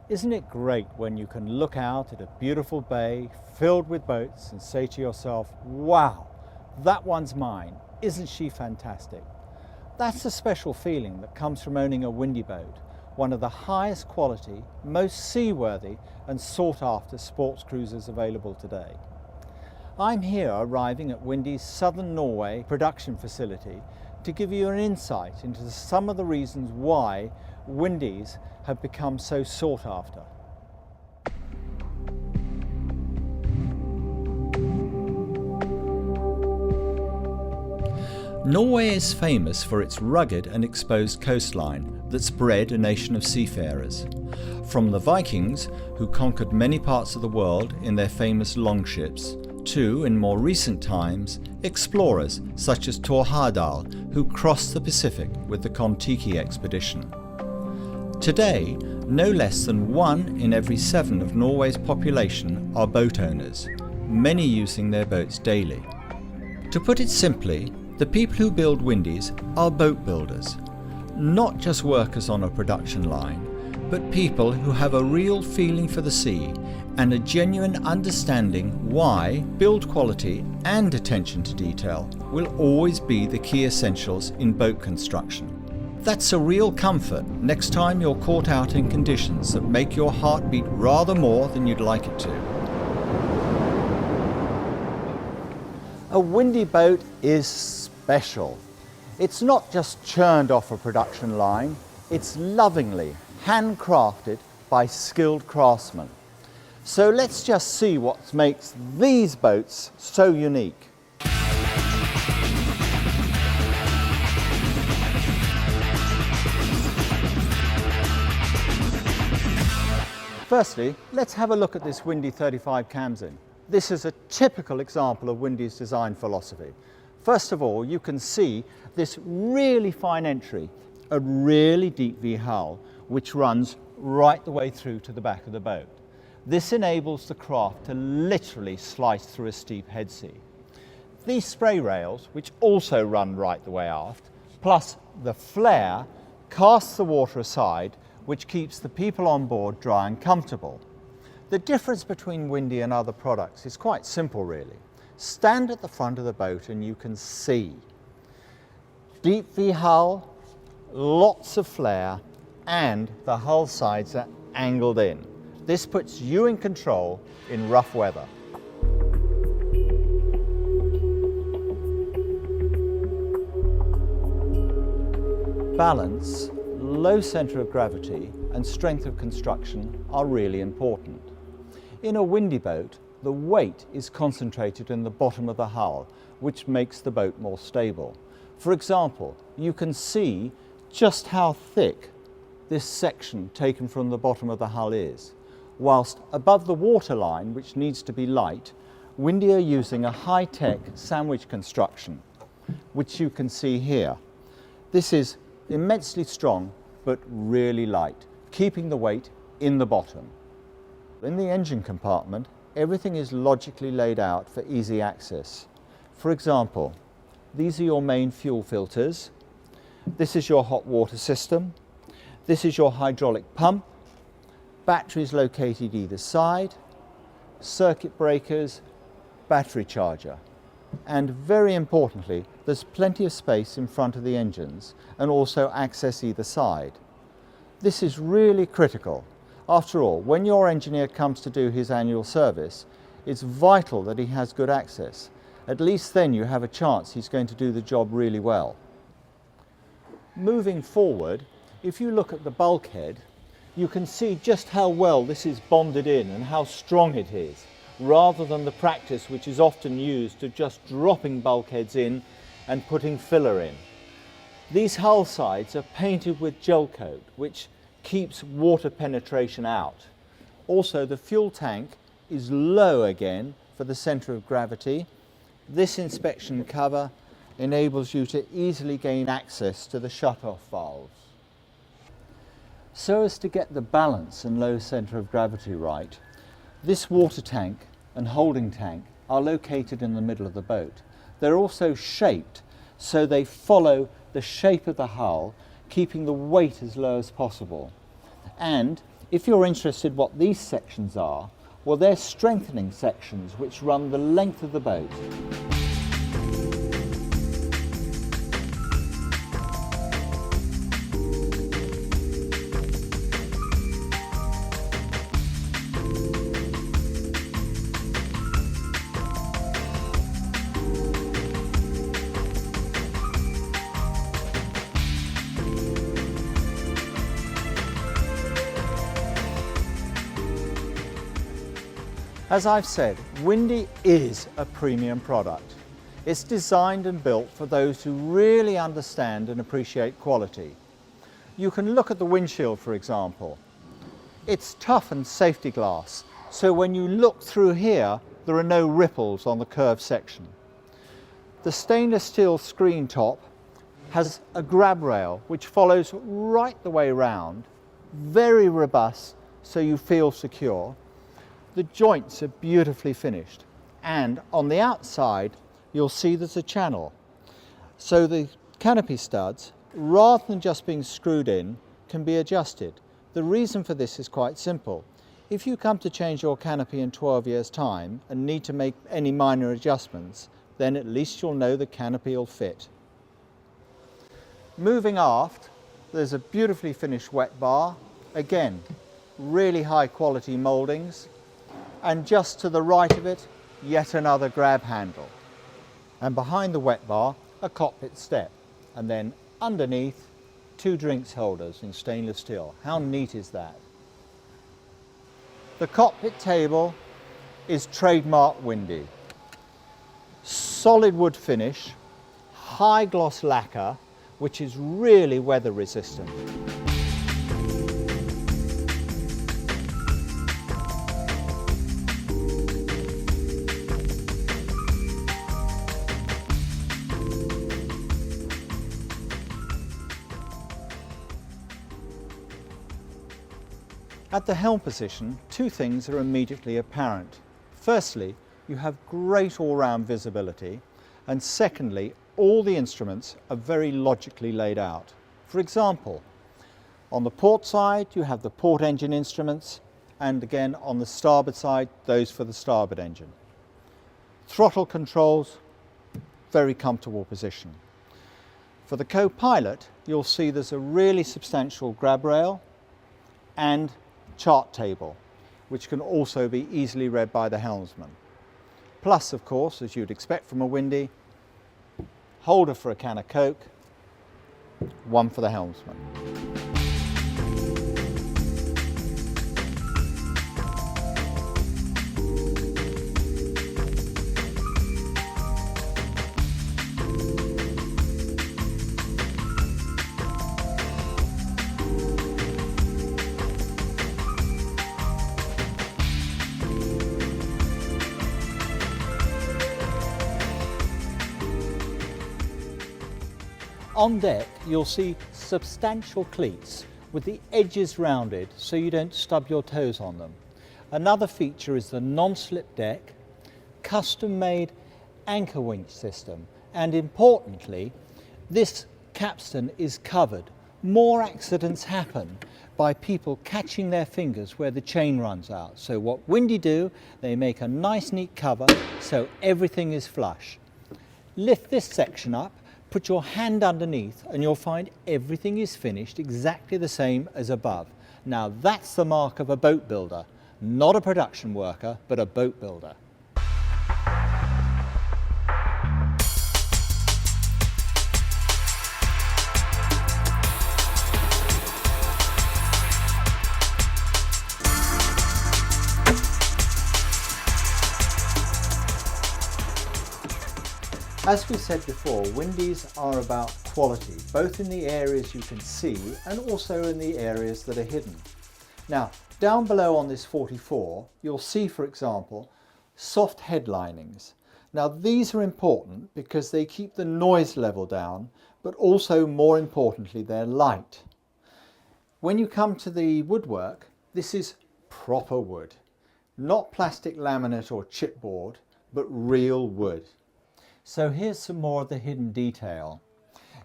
Isn't it great when you can look out at a beautiful bay filled with boats and say to yourself, wow, that one's mine, isn't she fantastic? That's a special feeling that comes from owning a Windy boat, one of the highest quality, most seaworthy and sought after sports cruisers available today. I'm here arriving at Windy's southern Norway production facility to give you an insight into some of the reasons why Windies have become so sought after. Norway is famous for its rugged and exposed coastline that's bred a nation of seafarers. From the Vikings, who conquered many parts of the world in their famous longships, to, in more recent times, explorers such as Thor Heyerdahl, who crossed the Pacific with the Kon-Tiki expedition. Today, no less than 1 in every 7 of Norway's population are boat owners, many using their boats daily. To put it simply, the people who build Windies are boat builders, not just workers on a production line, but people who have a real feeling for the sea and a genuine understanding why build quality and attention to detail will always be the key essentials in boat construction. That's a real comfort next time you're caught out in conditions that make your heart beat rather more than you'd like it to. A Windy boat is special. It's not just churned off a production line, it's lovingly handcrafted by skilled craftsmen. So let's just see what makes these boats so unique. Firstly, let's have a look at this Windy 35 Camsin. This is a typical example of Windy's design philosophy. First of all, you can see this really fine entry, a really deep V hull, which runs right the way through to the back of the boat. This enables the craft to literally slice through a steep head sea. These spray rails, which also run right the way aft, plus the flare, casts the water aside, which keeps the people on board dry and comfortable. The difference between Windy and other products is quite simple really. Stand at the front of the boat and you can see. Deep V hull, lots of flare, and the hull sides are angled in. This puts you in control in rough weather. Balance, low centre of gravity, and strength of construction are really important. In a Windy boat, the weight is concentrated in the bottom of the hull, which makes the boat more stable. For example, you can see just how thick this section taken from the bottom of the hull is. Whilst above the waterline, which needs to be light, Windy are using a high-tech sandwich construction, which you can see here. This is immensely strong, but really light, keeping the weight in the bottom. In the engine compartment, everything is logically laid out for easy access. For example, these are your main fuel filters. This is your hot water system. This is your hydraulic pump. Batteries located either side, circuit breakers, battery charger. And very importantly, there's plenty of space in front of the engines and also access either side. This is really critical. After all, when your engineer comes to do his annual service, it's vital that he has good access. At least then you have a chance he's going to do the job really well. Moving forward, if you look at the bulkhead, you can see just how well this is bonded in and how strong it is, rather than the practice which is often used of just dropping bulkheads in and putting filler in. These hull sides are painted with gel coat, which keeps water penetration out. Also, the fuel tank is low again for the centre of gravity. This inspection cover enables you to easily gain access to the shut-off valves. So as to get the balance and low centre of gravity right, this water tank and holding tank are located in the middle of the boat. They're also shaped so they follow the shape of the hull, keeping the weight as low as possible. And If you're interested what these sections are, well, they're strengthening sections which run the length of the boat. As I've said, Windy is a premium product. It's designed and built for those who really understand and appreciate quality. You can look at the windshield, for example. It's toughened safety glass, so when you look through here, there are no ripples on the curved section. The stainless steel screen top has a grab rail which follows right the way round, very robust, so you feel secure. The joints are beautifully finished, and on the outside you'll see there's a channel. So the canopy studs, rather than just being screwed in, can be adjusted. The reason for this is quite simple. If you come to change your canopy in 12 years' time and need to make any minor adjustments, then at least you'll know the canopy will fit. Moving aft, there's a beautifully finished wet bar. Again, really high quality mouldings. And just to the right of it, yet another grab handle. And behind the wet bar, a cockpit step. And then underneath, 2 drinks holders in stainless steel. How neat is that? The cockpit table is trademark Windy. Solid wood finish, high gloss lacquer, which is really weather resistant. At the helm position, 2 things are immediately apparent. Firstly, you have great all-round visibility, and secondly, all the instruments are very logically laid out. For example, on the port side you have the port engine instruments, and again on the starboard side, those for the starboard engine. Throttle controls, very comfortable position. For the co-pilot, you'll see there's a really substantial grab rail and chart table, which can also be easily read by the helmsman. Plus, of course, as you'd expect from a Windy, holder for a can of Coke, one for the helmsman. On deck, you'll see substantial cleats with the edges rounded so you don't stub your toes on them. Another feature is the non-slip deck, custom-made anchor winch system, and importantly, this capstan is covered. More accidents happen by people catching their fingers where the chain runs out. So what Windy do, they make a nice neat cover so everything is flush. Lift this section up, put your hand underneath, and you'll find everything is finished exactly the same as above. Now that's the mark of a boat builder, not a production worker, but a boat builder. As we said before, Windies are about quality, both in the areas you can see and also in the areas that are hidden. Now, down below on this 44, you'll see, for example, soft headlinings. Now, these are important because they keep the noise level down, but also, more importantly, they're light. When you come to the woodwork, this is proper wood, not plastic laminate or chipboard, but real wood. So here's some more of the hidden detail.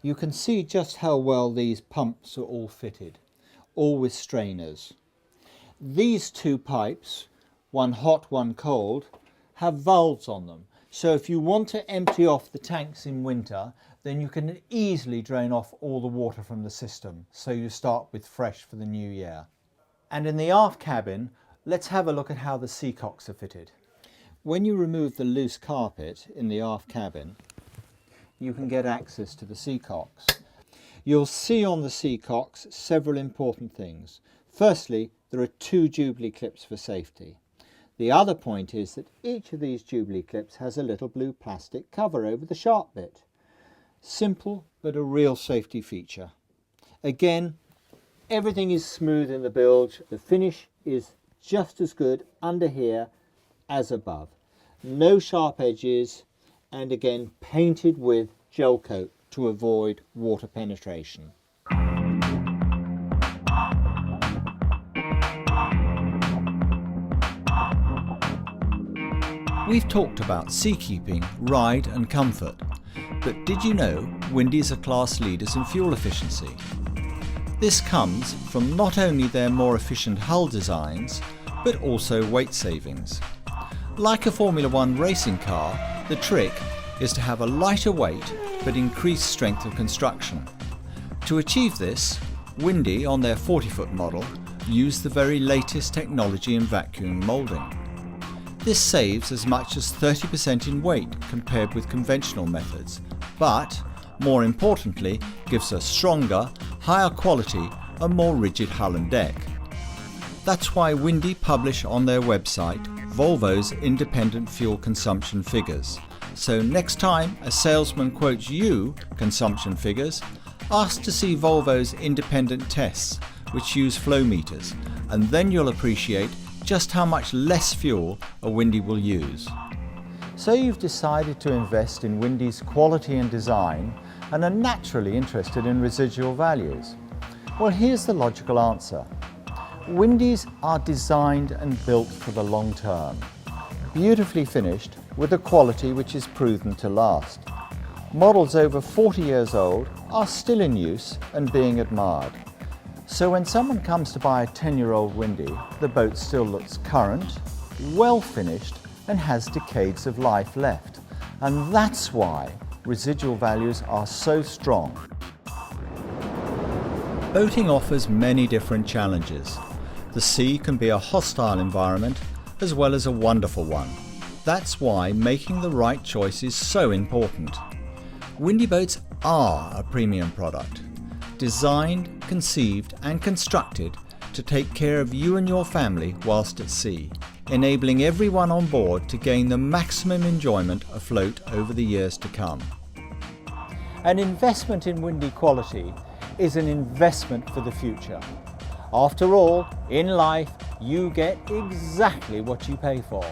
You can see just how well these pumps are all fitted, all with strainers. These two pipes, one hot, one cold, have valves on them. So if you want to empty off the tanks in winter, then you can easily drain off all the water from the system. So you start with fresh for the new year. And in the aft cabin, let's have a look at how the seacocks are fitted. When you remove the loose carpet in the aft cabin, you can get access to the seacocks. You'll see on the seacocks several important things. Firstly, there are 2 Jubilee clips for safety. The other point is that each of these Jubilee clips has a little blue plastic cover over the sharp bit. Simple, but a real safety feature. Again, everything is smooth in the bilge. The finish is just as good under here as above. No sharp edges, and again painted with gel coat to avoid water penetration. We've talked about seakeeping, ride and comfort, but did you know Windies are class leaders in fuel efficiency? This comes from not only their more efficient hull designs, but also weight savings. Like a Formula One racing car, the trick is to have a lighter weight but increased strength of construction. To achieve this, Windy on their 40-foot model used the very latest technology in vacuum moulding. This saves as much as 30% in weight compared with conventional methods, but more importantly gives a stronger, higher quality and more rigid hull and deck. That's why Windy publish on their website Volvo's independent fuel consumption figures. So next time a salesman quotes you consumption figures, ask to see Volvo's independent tests which use flow meters, and then you'll appreciate just how much less fuel a Windy will use. So you've decided to invest in Windy's quality and design and are naturally interested in residual values. Well, here's the logical answer. Windies are designed and built for the long term, beautifully finished with a quality which is proven to last. Models over 40 years old are still in use and being admired. So when someone comes to buy a 10-year-old Windy, the boat still looks current, well finished and has decades of life left. And that's why residual values are so strong. Boating offers many different challenges. The sea can be a hostile environment as well as a wonderful one. That's why making the right choice is so important. Windy boats are a premium product, designed, conceived and constructed to take care of you and your family whilst at sea, enabling everyone on board to gain the maximum enjoyment afloat over the years to come. An investment in Windy quality is an investment for the future. After all, in life, you get exactly what you pay for.